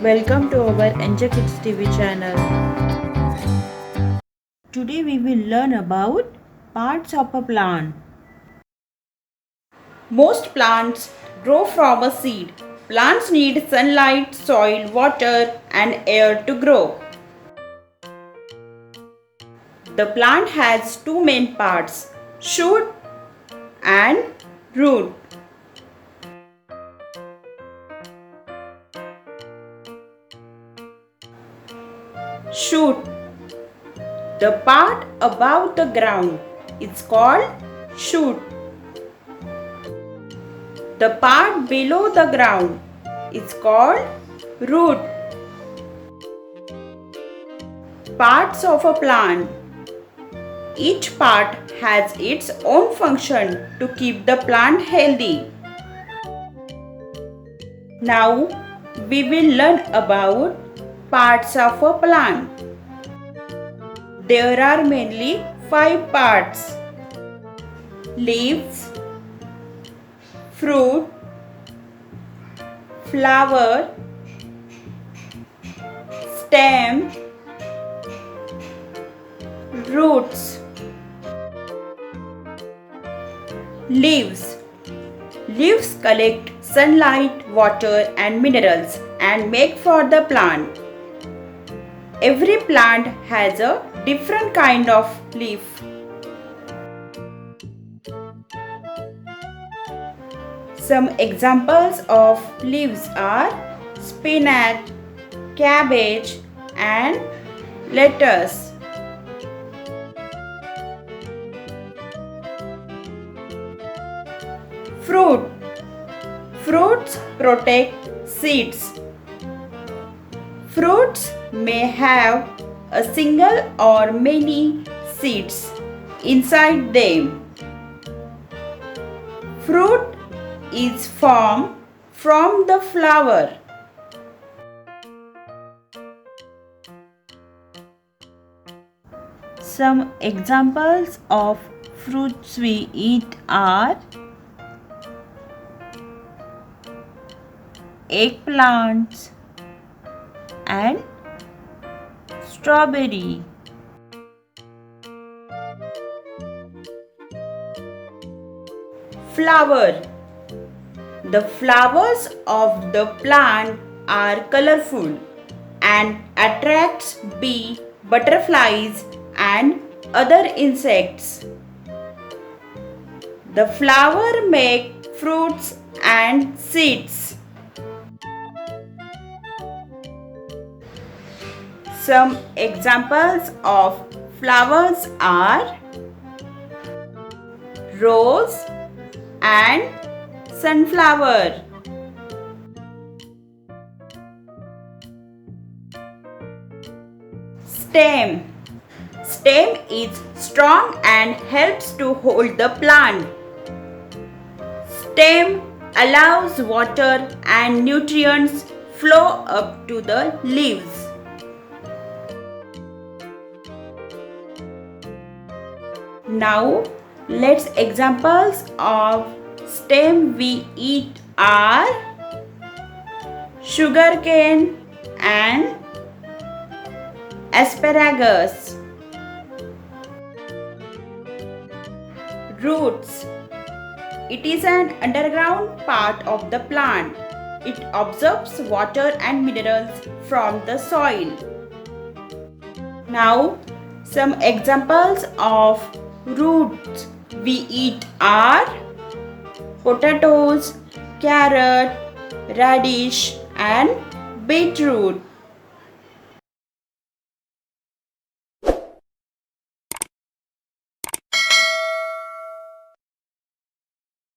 Welcome to our Njkidztv channel. Today we will learn about parts of a plant. Most plants grow from a seed. Plants need sunlight, soil, water, and air to grow. The plant has two main parts, shoot and root. Shoot. The part above the ground is called shoot. The part below the ground is called root. Parts of a plant. Each part has its own function to keep the plant healthy. Now we will learn about parts of a plant. There are mainly 5 parts: leaves, fruit, flower, stem, roots. Leaves. Leaves collect sunlight, water and minerals and make for the plant. Every plant has a different kind of leaf. Some examples of leaves are spinach, cabbage and lettuce. Fruit. Fruits protect seeds. Fruits may have a single or many seeds inside them. Fruit is formed from the flower. Some examples of fruits we eat are eggplants and strawberry. Flower. The flowers of the plant are colorful and attracts bee, butterflies and other insects. The flower make fruits and seeds. Some examples of flowers are rose and sunflower. Stem. Stem is strong and helps to hold the plant. Stem allows water and nutrients flow up to the leaves. Now let's examples of stem we eat are sugarcane and asparagus. Roots. It is an underground part of the plant. It absorbs water and minerals from the soil. Now some examples of roots we eat are potatoes, carrot, radish and beetroot.